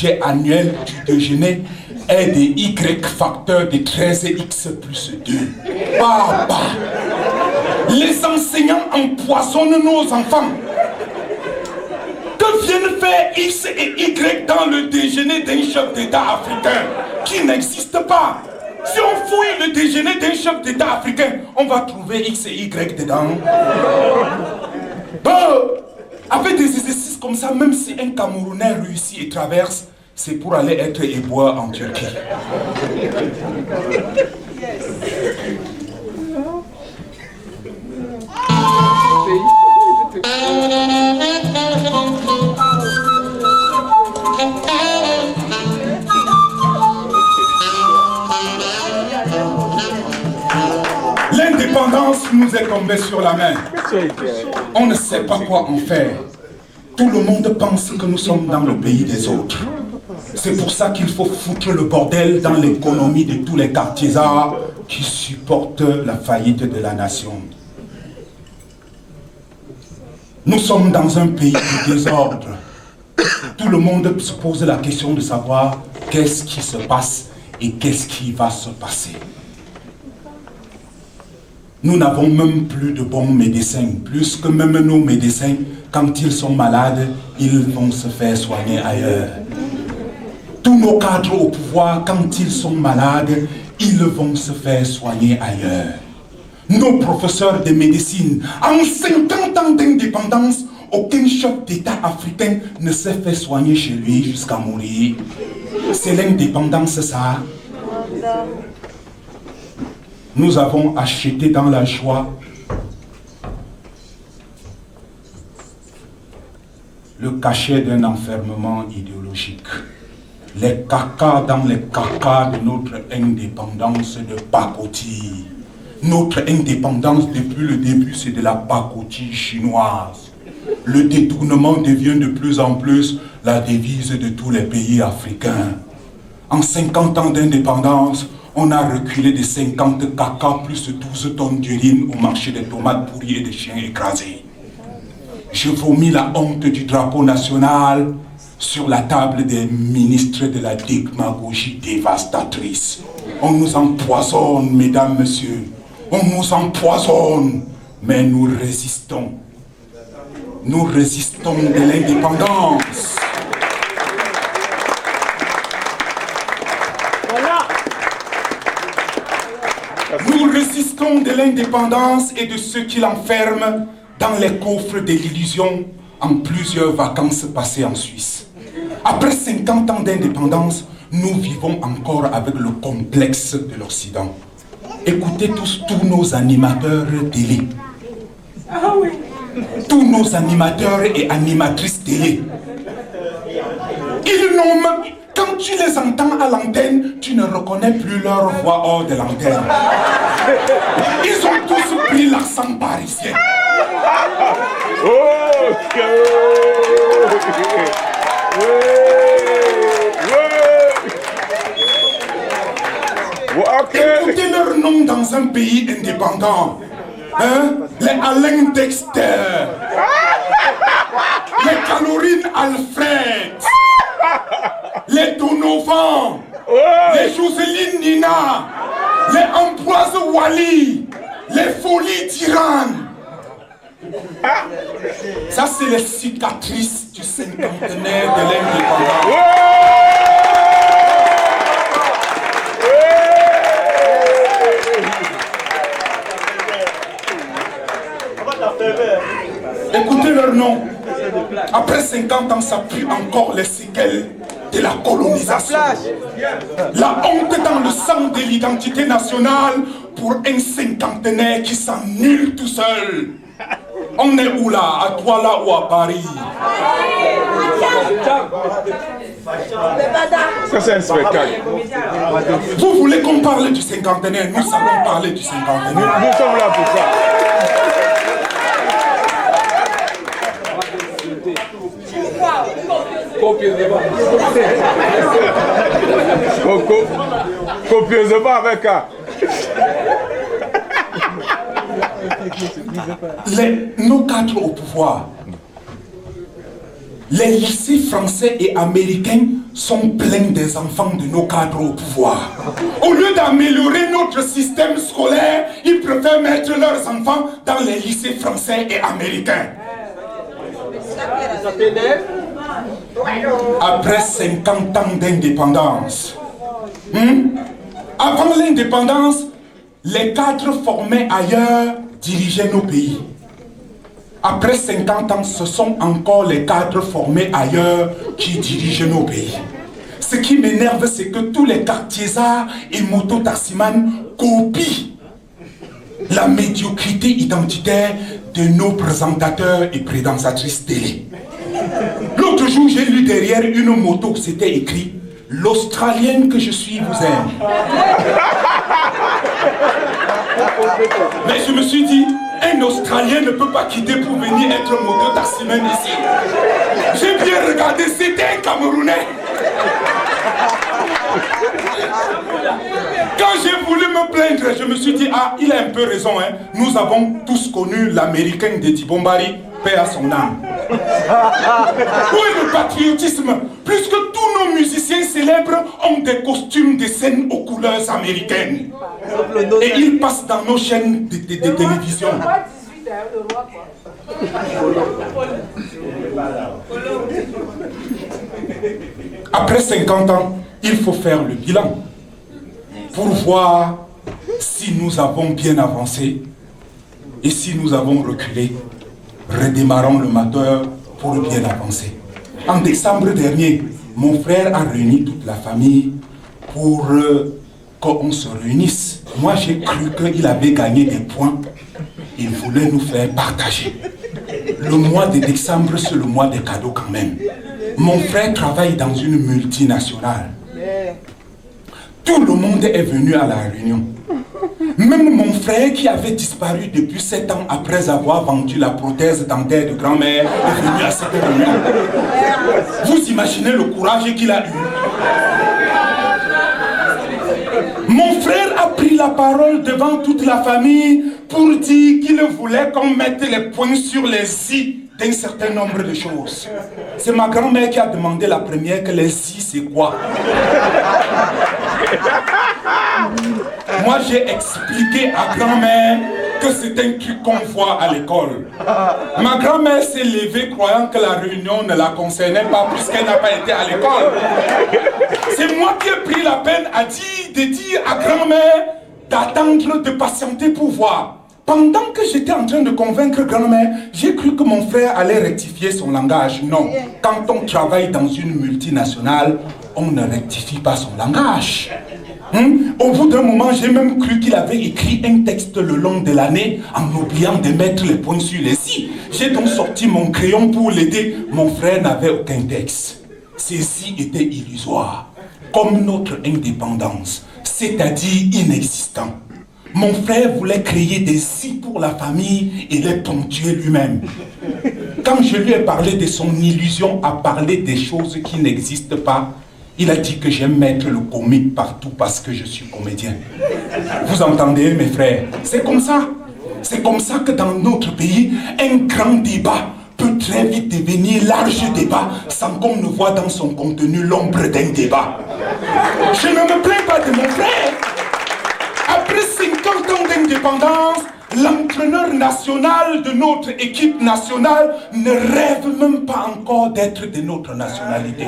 budget annuel du déjeuner est de Y facteur de 13x plus 2. Papa, les enseignants empoisonnent nos enfants. Que viennent faire X et Y dans le déjeuner d'un chef d'État africain qui n'existe pas? Si on fouille le déjeuner d'un chef d'État africain, on va trouver X et Y dedans. Bon, avec des exercices comme ça, même si un Camerounais réussit et traverse, c'est pour aller être éboueur en Turquie. L'indépendance nous est tombée sur la main. On ne sait pas quoi en faire. Tout le monde pense que nous sommes dans le pays des autres. C'est pour ça qu'il faut foutre le bordel dans l'économie de tous les quartiers qui supportent la faillite de la nation. Nous sommes dans un pays de désordre. Tout le monde se pose la question de savoir qu'est-ce qui se passe et qu'est-ce qui va se passer. Nous n'avons même plus de bons médecins, plus que même nos médecins, quand ils sont malades, ils vont se faire soigner ailleurs. Tous nos cadres au pouvoir, quand ils sont malades, ils vont se faire soigner ailleurs. Nos professeurs de médecine, en 50 ans d'indépendance, aucun chef d'État africain ne s'est fait soigner chez lui jusqu'à mourir. C'est l'indépendance, ça. Nous avons acheté dans la joie le cachet d'un enfermement idéologique. Les cacas dans les cacas de notre indépendance de pacotille. Notre indépendance depuis le début, c'est de la pacotille chinoise. Le détournement devient de plus en plus la devise de tous les pays africains. En 50 ans d'indépendance, on a reculé de 50 caca plus 12 tonnes d'urine au marché des tomates pourries et des chiens écrasés. Je vomis la honte du drapeau national sur la table des ministres de la démagogie dévastatrice. On nous empoisonne, mesdames, messieurs. On nous empoisonne, mais nous résistons. Nous résistons de l'indépendance. Nous résistons de l'indépendance et de ceux qui l'enferment dans les coffres de l'illusion en plusieurs vacances passées en Suisse. Après 50 ans d'indépendance, nous vivons encore avec le complexe de l'Occident. Écoutez tous nos animateurs télé. Tous nos animateurs et animatrices télé. Ils nomment, quand tu les entends à l'antenne, tu ne reconnais plus leur voix hors de l'antenne. Ils ont tous pris l'accent parisien. Écoutez leur nom dans un pays indépendant. Hein? Les Alain Dexter, les Caroline Alfred, les Donovan, les Jocelyne Nina, les Ambroise Wally, les Folies d'Iran. Ça, c'est les cicatrices du cinquantenaire de l'indépendance. Écoutez leur nom. Après 50 ans, ça pue encore les séquelles de la colonisation. La honte dans le sang de l'identité nationale pour un cinquantenaire qui s'annule tout seul. On est où là? À Douala ou à Paris? Ça c'est un spectacle. Vous voulez qu'on parle du cinquantenaire? Nous allons parler du cinquantenaire. Nous sommes là pour ça. Copieusement avec un. Nos cadres au pouvoir, les lycées français et américains sont pleins des enfants de nos cadres au pouvoir. Au lieu d'améliorer notre système scolaire, ils préfèrent mettre leurs enfants dans les lycées français et américains. Après 50 ans d'indépendance, avant l'indépendance, les cadres formés ailleurs dirigeaient nos pays. Après 50 ans, ce sont encore les cadres formés ailleurs qui dirigent nos pays. Ce qui m'énerve, c'est que tous les quartiers-arts et mototaximans copient la médiocrité identitaire de nos présentateurs et présentatrices télé. L'autre jour, j'ai lu derrière une moto, c'était écrit « L'Australienne que je suis vous aime ». Mais je me suis dit, un Australien ne peut pas quitter pour venir être moto-taximan ici. J'ai bien regardé, c'était un Camerounais. Quand j'ai voulu me plaindre, je me suis dit, ah, il a un peu raison, hein. Nous avons tous connu l'Américain de Dibombari, paix à son âme. Où est le patriotisme? Puisque tous nos musiciens célèbres ont des costumes de scène aux couleurs américaines. Et ils passent dans nos chaînes de télévision. Après 50 ans, il faut faire le bilan pour voir si nous avons bien avancé et si nous avons reculé. Redémarrons le moteur pour bien avancer. En décembre dernier, mon frère a réuni toute la famille pour qu'on se réunisse. Moi, j'ai cru qu'il avait gagné des points. Il voulait nous faire partager. Le mois de décembre, c'est le mois des cadeaux quand même. Mon frère travaille dans une multinationale. Tout le monde est venu à la réunion. Même mon frère qui avait disparu depuis 7 ans après avoir vendu la prothèse dentaire de grand-mère est venu à cette réunion. Vous imaginez le courage qu'il a eu. Mon frère a pris la parole devant toute la famille pour dire qu'il voulait qu'on mette les points sur les i d'un certain nombre de choses. C'est ma grand-mère qui a demandé la première que les i c'est quoi. Moi j'ai expliqué à grand-mère que c'est un truc qu'on voit à l'école. Ma grand-mère s'est levée croyant que la réunion ne la concernait pas puisqu'elle n'a pas été à l'école. C'est moi qui ai pris la peine de dire à grand-mère d'attendre, de patienter pour voir. Pendant que j'étais en train de convaincre grand-mère, j'ai cru que mon frère allait rectifier son langage. Non, quand on travaille dans une multinationale, on ne rectifie pas son langage. Au bout d'un moment, j'ai même cru qu'il avait écrit un texte le long de l'année en oubliant de mettre les points sur les i. J'ai donc sorti mon crayon pour l'aider. Mon frère n'avait aucun texte. Ces i étaient illusoires, comme notre indépendance, c'est-à-dire inexistants. Mon frère voulait créer des si pour la famille et les ponctuer lui-même. Quand je lui ai parlé de son illusion à parler des choses qui n'existent pas, il a dit que j'aime mettre le comique partout parce que je suis comédien. Vous entendez, mes frères? C'est comme ça. C'est comme ça que dans notre pays, un grand débat peut très vite devenir large débat sans qu'on ne voit dans son contenu l'ombre d'un débat. Je ne me plains pas de mon frère. Après 50 ans d'indépendance, l'entraîneur national de notre équipe nationale ne rêve même pas encore d'être de notre nationalité.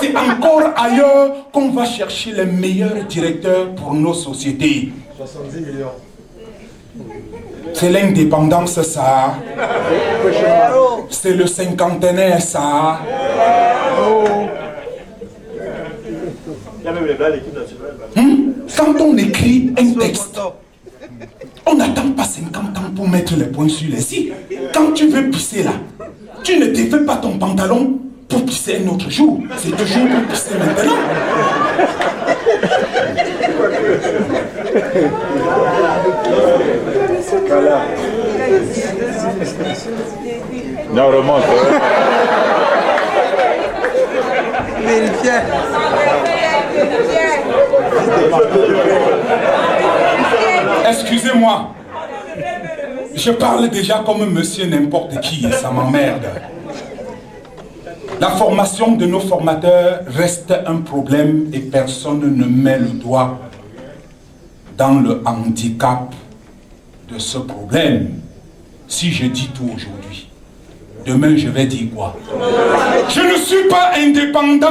C'est encore ailleurs qu'on va chercher les meilleurs directeurs pour nos sociétés. 70 millions. C'est l'indépendance, ça. C'est le cinquantenaire, ça. Il y a même les blagues l'équipe nationale. Quand on écrit un texte, on n'attend pas 50 ans pour mettre les points sur les i. Quand tu veux pisser là, tu ne défais pas ton pantalon pour pisser un autre jour. C'est toujours pour pisser maintenant. Non, remonte. Vérifiez. Excusez-moi. Je parle déjà comme monsieur n'importe qui, ça m'emmerde. La formation de nos formateurs reste un problème et personne ne met le doigt dans le handicap de ce problème. Si je dis tout aujourd'hui, demain je vais dire quoi? Je ne suis pas indépendant.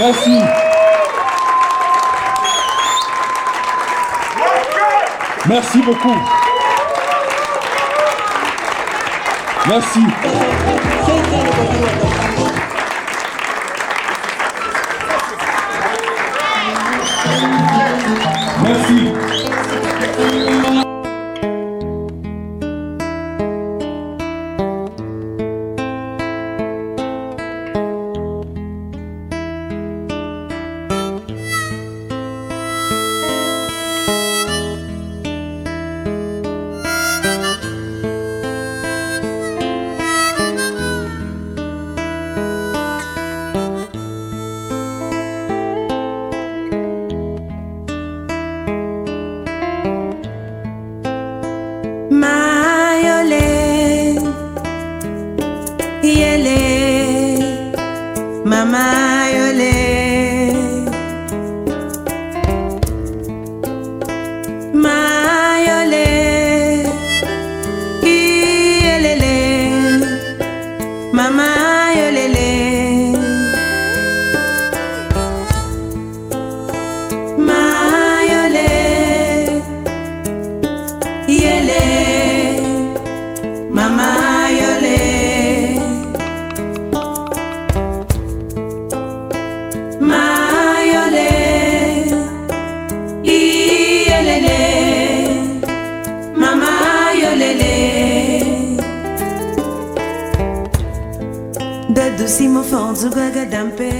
Merci. Merci beaucoup. Merci. Merci. Mama yole, ma yole, yelele, mama yolele, ma yole, yele, mama yole. Dadusimo fonzu gaga dampe.